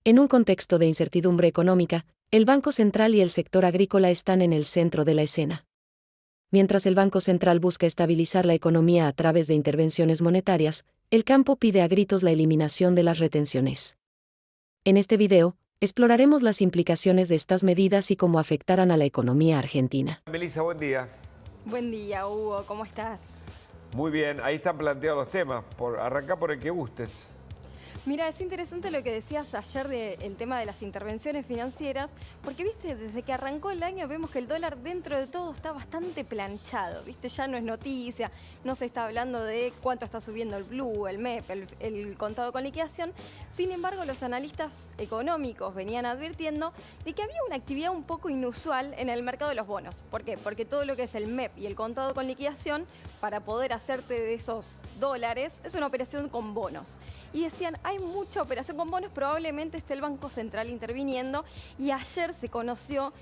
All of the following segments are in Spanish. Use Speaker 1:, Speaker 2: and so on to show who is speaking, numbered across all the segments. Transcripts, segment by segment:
Speaker 1: En un contexto de incertidumbre económica, el Banco Central y el sector agrícola están en el centro de la escena. Mientras el Banco Central busca estabilizar la economía a través de intervenciones monetarias, el campo pide a gritos la eliminación de las retenciones. En este video, exploraremos las implicaciones de estas medidas y cómo afectarán a la economía argentina.
Speaker 2: Melissa, buen día.
Speaker 3: Buen día, Hugo, ¿cómo estás?
Speaker 2: Muy bien, ahí están planteados los temas. Arrancá por el que gustes.
Speaker 3: Mira, es interesante lo que decías ayer del tema de las intervenciones financieras, porque, viste, desde que arrancó el año vemos que el dólar dentro de todo está bastante planchado, viste, ya no es noticia, no se está hablando de cuánto está subiendo el blue, el MEP, el contado con liquidación. Sin embargo, los analistas económicos venían advirtiendo de que había una actividad un poco inusual en el mercado de los bonos. ¿Por qué? Porque todo lo que es el MEP y el contado con liquidación, para poder hacerte de esos dólares, es una operación con bonos. Y decían, hay mucha operación con bonos, probablemente esté el Banco Central interviniendo, y ayer se conoció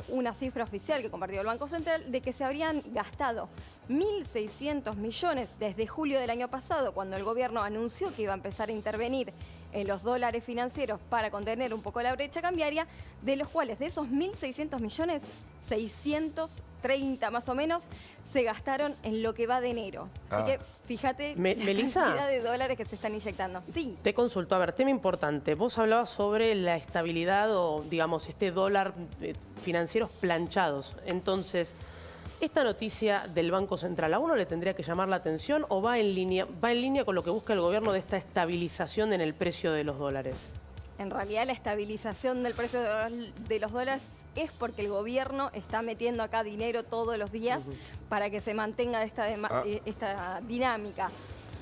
Speaker 3: una cifra oficial que compartió el Banco Central de que se habrían gastado 1.600 millones desde julio del año pasado, cuando el gobierno anunció que iba a empezar a intervenir en los dólares financieros para contener un poco la brecha cambiaria, de los cuales de esos 1.600 millones, 630 más o menos, se gastaron en lo que va de enero. Así que fíjate la cantidad de dólares que se están inyectando. Sí.
Speaker 4: Te consulto, a ver, tema importante. Vos hablabas sobre la estabilidad o, digamos, este dólar financieros planchados. Entonces, ¿esta noticia del Banco Central a uno le tendría que llamar la atención o va en línea con lo que busca el gobierno de esta estabilización en el precio de los dólares?
Speaker 3: En realidad, la estabilización del precio de los dólares es porque el gobierno está metiendo acá dinero todos los días para que se mantenga esta dinámica.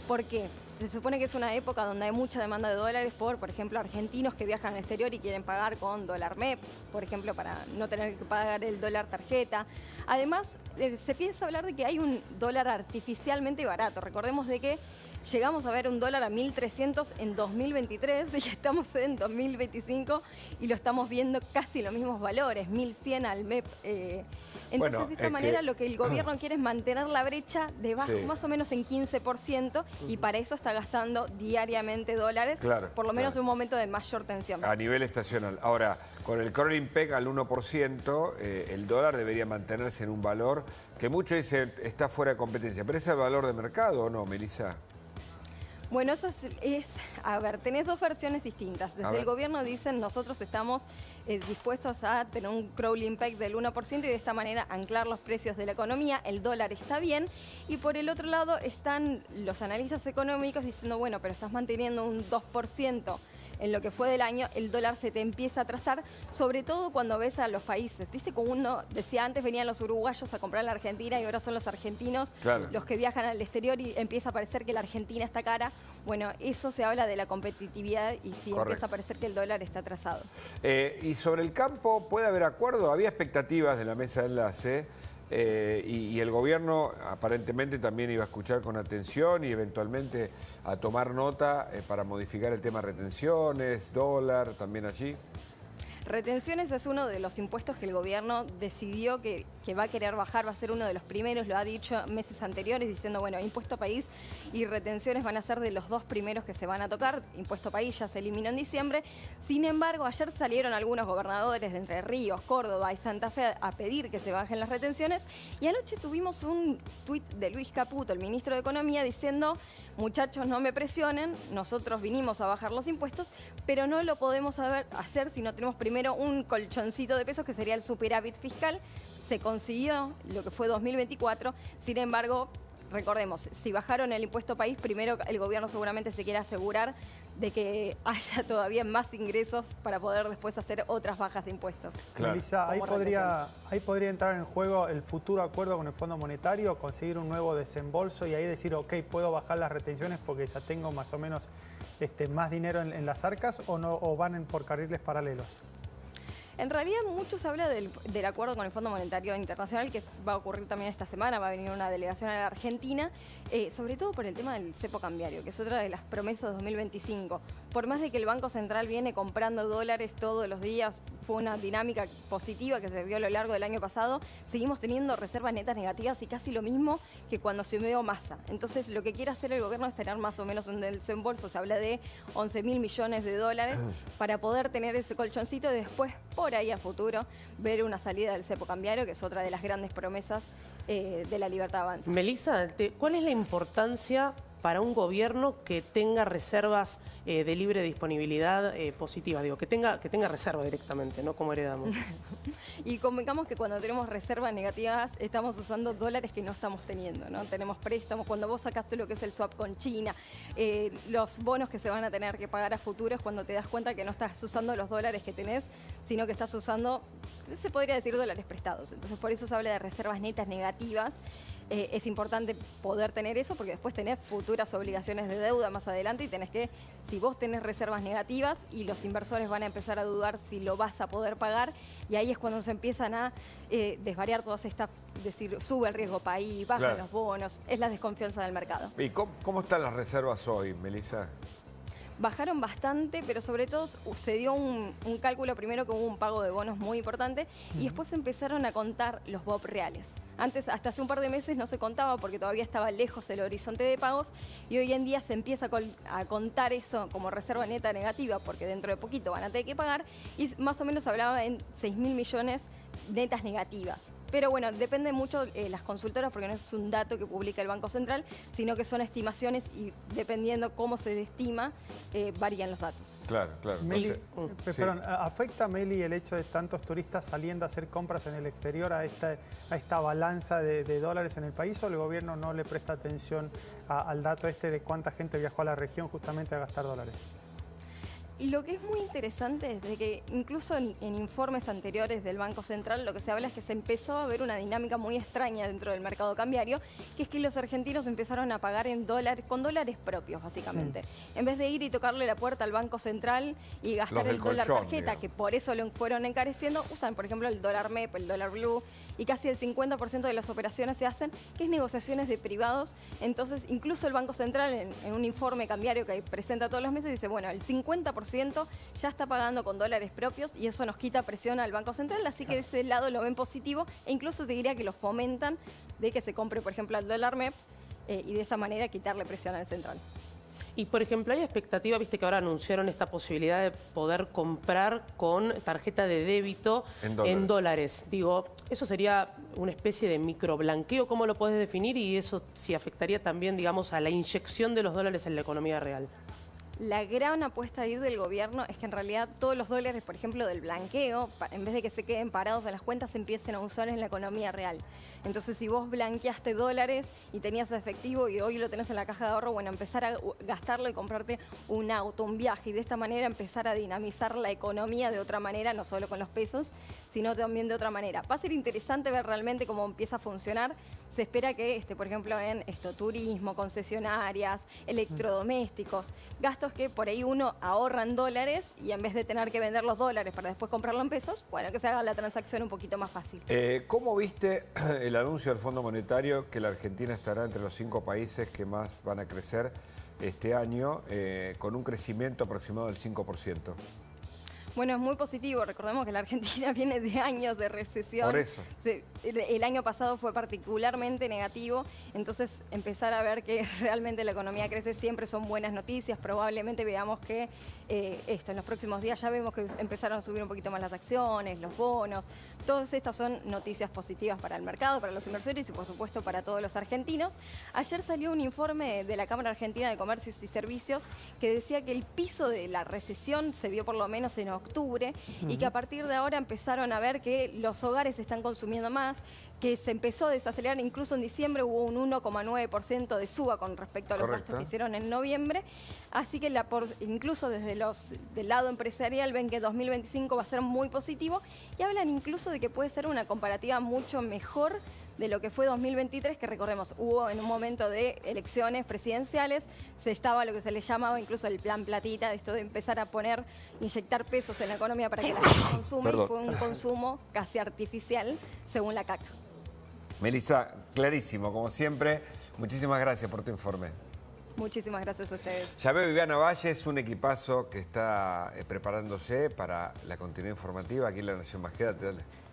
Speaker 3: ¿Por qué? Se supone que es una época donde hay mucha demanda de dólares por ejemplo, argentinos que viajan al exterior y quieren pagar con dólar MEP, por ejemplo, para no tener que pagar el dólar tarjeta. Además, se empieza a hablar de que hay un dólar artificialmente barato. Recordemos de que llegamos a ver un dólar a 1.300 en 2023 y ya estamos en 2025 y lo estamos viendo casi los mismos valores, 1.100 al MEP. Entonces, bueno, de esta manera lo que el gobierno quiere es mantener la brecha debajo, más o menos en 15%, y para eso está gastando diariamente dólares, por lo menos en un momento de mayor tensión.
Speaker 2: A nivel estacional. Ahora, con el crawling peg al 1%, el dólar debería mantenerse en un valor que muchos dicen está fuera de competencia. ¿Pero ese es el valor de mercado o no, Melissa?
Speaker 3: Bueno, eso a ver, tenés dos versiones distintas. Desde el gobierno dicen, nosotros estamos dispuestos a tener un crawling peg del 1% y de esta manera anclar los precios de la economía, el dólar está bien. Y por el otro lado están los analistas económicos diciendo, bueno, pero estás manteniendo un 2% en lo que fue del año, el dólar se te empieza a atrasar, sobre todo cuando ves a los países. Viste, como uno decía antes, venían los uruguayos a comprar a la Argentina y ahora son los argentinos los que viajan al exterior y empieza a parecer que la Argentina está cara. Bueno, eso se habla de la competitividad y sí empieza a parecer que el dólar está atrasado.
Speaker 2: Y sobre el campo, ¿puede haber acuerdo? Había expectativas de la mesa de enlace. Y el gobierno aparentemente también iba a escuchar con atención y eventualmente a tomar nota para modificar el tema retenciones, dólar, también allí.
Speaker 3: Retenciones es uno de los impuestos que el gobierno decidió que va a querer bajar, va a ser uno de los primeros, lo ha dicho meses anteriores, diciendo, bueno, impuesto país y retenciones van a ser de los dos primeros que se van a tocar. Impuesto país ya se eliminó en diciembre. Sin embargo, ayer salieron algunos gobernadores de Entre Ríos, Córdoba y Santa Fe a pedir que se bajen las retenciones. Y anoche tuvimos un tuit de Luis Caputo, el ministro de Economía, diciendo, muchachos, no me presionen, nosotros vinimos a bajar los impuestos, pero no lo podemos hacer si no tenemos primero un colchoncito de pesos, que sería el superávit fiscal. Se consiguió lo que fue 2024, sin embargo, recordemos, si bajaron el impuesto país, primero el gobierno seguramente se quiere asegurar de que haya todavía más ingresos para poder después hacer otras bajas de impuestos.
Speaker 5: Melissa, ahí podría entrar en juego el futuro acuerdo con el Fondo Monetario, conseguir un nuevo desembolso y ahí decir, ok, puedo bajar las retenciones porque ya tengo más o menos más dinero en las arcas, o no, o van por carriles paralelos.
Speaker 3: En realidad mucho se habla del acuerdo con el Fondo Monetario Internacional, que va a ocurrir también esta semana, va a venir una delegación a la Argentina, sobre todo por el tema del cepo cambiario, que es otra de las promesas de 2025. por más de que el Banco Central viene comprando dólares todos los días, fue una dinámica positiva que se vio a lo largo del año pasado, seguimos teniendo reservas netas negativas y casi lo mismo que cuando se asumió Massa. Entonces, lo que quiere hacer el gobierno es tener más o menos un desembolso, se habla de 11.000 millones de dólares, para poder tener ese colchoncito y después, por ahí a futuro, ver una salida del cepo cambiario, que es otra de las grandes promesas de la Libertad Avanza.
Speaker 4: Melissa, ¿cuál es la importancia para un gobierno que tenga reservas de libre disponibilidad positivas? Digo, que tenga reserva directamente, no como heredamos.
Speaker 3: Y convengamos que cuando tenemos reservas negativas estamos usando dólares que no estamos teniendo, ¿no? Tenemos préstamos, cuando vos sacaste lo que es el swap con China, los bonos que se van a tener que pagar a futuro es cuando te das cuenta que no estás usando los dólares que tenés, sino que estás usando, se podría decir, dólares prestados. Entonces, por eso se habla de reservas netas negativas. Es importante poder tener eso porque después tenés futuras obligaciones de deuda más adelante y tenés que, si vos tenés reservas negativas y los inversores van a empezar a dudar si lo vas a poder pagar, y ahí es cuando se empiezan a desvariar todas estas, decir, sube el riesgo país, bajan los bonos, es la desconfianza del mercado.
Speaker 2: ¿Y cómo están las reservas hoy, Melissa?
Speaker 3: Bajaron bastante, pero sobre todo se dio un cálculo primero que hubo un pago de bonos muy importante y después empezaron a contar los BOP reales. Antes, hasta hace un par de meses no se contaba porque todavía estaba lejos el horizonte de pagos y hoy en día se empieza a contar eso como reserva neta negativa porque dentro de poquito van a tener que pagar y más o menos hablaba en 6.000 millones netas negativas. Pero bueno, depende mucho las consultoras porque no es un dato que publica el Banco Central, sino que son estimaciones y dependiendo cómo se estima, varían los datos.
Speaker 2: Claro.
Speaker 5: Meli,
Speaker 2: Entonces,
Speaker 5: perdón, ¿afecta, Meli, el hecho de tantos turistas saliendo a hacer compras en el exterior a esta balanza de dólares en el país o el gobierno no le presta atención al dato de cuánta gente viajó a la región justamente a gastar dólares?
Speaker 3: Y lo que es muy interesante es de que incluso en informes anteriores del Banco Central lo que se habla es que se empezó a ver una dinámica muy extraña dentro del mercado cambiario, que es que los argentinos empezaron a pagar en dólares, con dólares propios básicamente. En vez de ir y tocarle la puerta al Banco Central y gastar el dólar
Speaker 2: colchón,
Speaker 3: tarjeta,
Speaker 2: digamos,
Speaker 3: que por eso lo fueron encareciendo, usan por ejemplo el dólar MEP, el dólar Blue, y casi el 50% de las operaciones se hacen, que es negociaciones de privados. Entonces incluso el Banco Central en un informe cambiario que presenta todos los meses dice, bueno, el 50% ya está pagando con dólares propios y eso nos quita presión al Banco Central, así que de ese lado lo ven positivo e incluso te diría que lo fomentan de que se compre, por ejemplo, el dólar MEP y de esa manera quitarle presión al central.
Speaker 4: Y, por ejemplo, hay expectativa, viste que ahora anunciaron esta posibilidad de poder comprar con tarjeta de débito en dólares. Digo, eso sería una especie de microblanqueo, ¿cómo lo podés definir? Y eso sí afectaría también, digamos, a la inyección de los dólares en la economía real.
Speaker 3: La gran apuesta ahí del gobierno es que en realidad todos los dólares, por ejemplo, del blanqueo, en vez de que se queden parados en las cuentas, se empiecen a usar en la economía real. Entonces, si vos blanqueaste dólares y tenías efectivo y hoy lo tenés en la caja de ahorro, bueno, empezar a gastarlo y comprarte un auto, un viaje, y de esta manera empezar a dinamizar la economía de otra manera, no solo con los pesos, sino también de otra manera. Va a ser interesante ver realmente cómo empieza a funcionar. Se espera que, por ejemplo, en turismo, concesionarias, electrodomésticos, gastos que por ahí uno ahorra en dólares y en vez de tener que vender los dólares para después comprarlo en pesos, bueno, que se haga la transacción un poquito más fácil.
Speaker 2: ¿Cómo viste el anuncio del Fondo Monetario que la Argentina estará entre los 5 países que más van a crecer este año con un crecimiento aproximado del 5%?
Speaker 3: Bueno, es muy positivo. Recordemos que la Argentina viene de años de recesión.
Speaker 2: Por eso.
Speaker 3: El año pasado fue particularmente negativo, entonces empezar a ver que realmente la economía crece siempre son buenas noticias. Probablemente veamos que en los próximos días ya vemos que empezaron a subir un poquito más las acciones, los bonos. Todas estas son noticias positivas para el mercado, para los inversores y por supuesto para todos los argentinos. Ayer salió un informe de la Cámara Argentina de Comercios y Servicios que decía que el piso de la recesión se vio por lo menos en octubre y que a partir de ahora empezaron a ver que los hogares están consumiendo más, que se empezó a desacelerar, incluso en diciembre hubo un 1,9% de suba con respecto a los gastos que hicieron en noviembre, así que incluso desde del lado empresarial ven que 2025 va a ser muy positivo y hablan incluso de que puede ser una comparativa mucho mejor de lo que fue 2023, que recordemos, hubo en un momento de elecciones presidenciales, se estaba lo que se le llamaba incluso el plan platita, de esto de empezar a inyectar pesos en la economía para que la gente consume, y fue un consumo casi artificial, según la CAC.
Speaker 2: Melissa, clarísimo, como siempre. Muchísimas gracias por tu informe.
Speaker 3: Muchísimas gracias a ustedes.
Speaker 2: Ya veo, Viviana Valle es un equipazo que está preparándose para la continuidad informativa aquí en La Nación Más. Quédate, dale.